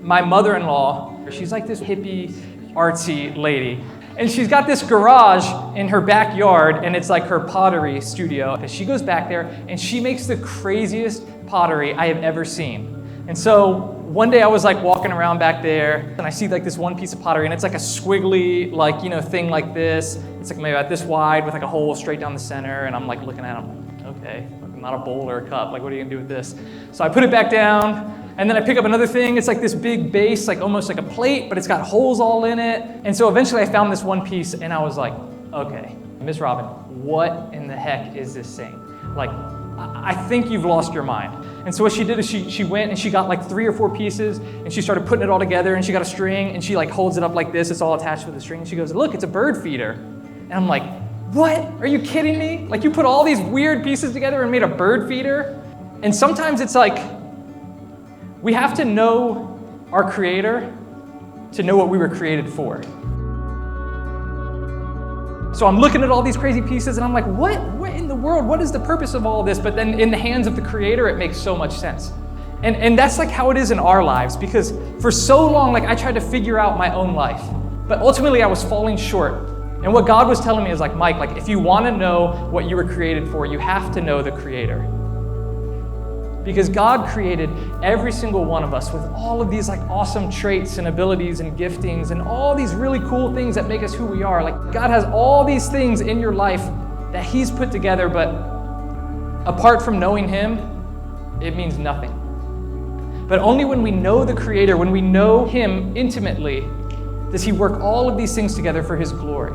My mother-in-law, she's like this hippie, artsy lady. And she's got this garage in her backyard, and it's like her pottery studio. And she goes back there, and she makes the craziest pottery I have ever seen. And so one day I was like walking around back there, and I see like this one piece of pottery, and it's like a squiggly, like, thing like this. It's like maybe about this wide with like a hole straight down the center. And I'm like looking at it, I'm like, okay, not a bowl or a cup. Like, what are you gonna do with this? So I put it back down. And then I pick up another thing. It's like this big base, like almost like a plate, but it's got holes all in it. And so eventually I found this one piece, and I was like, okay, Miss Robin, what in the heck is this thing? Like, I think you've lost your mind. And so what she did is she went and she got like 3 or 4 pieces, and she started putting it all together, and she got a string, and she like holds it up like this. It's all attached with a string. And she goes, look, it's a bird feeder. And I'm like, what? Are you kidding me? Like, you put all these weird pieces together and made a bird feeder? And sometimes it's like, we have to know our Creator to know what we were created for. So I'm looking at all these crazy pieces, and I'm like, what in the world? What is the purpose of all this? But then in the hands of the Creator, it makes so much sense. And that's like how it is in our lives, because for so long, like, I tried to figure out my own life. But ultimately, I was falling short. And what God was telling me is like, Mike, like, if you want to know what you were created for, you have to know the Creator. Because God created every single one of us with all of these like awesome traits and abilities and giftings and all these really cool things that make us who we are. Like, God has all these things in your life that He's put together, but apart from knowing Him, it means nothing. But only when we know the Creator, when we know Him intimately, does He work all of these things together for His glory.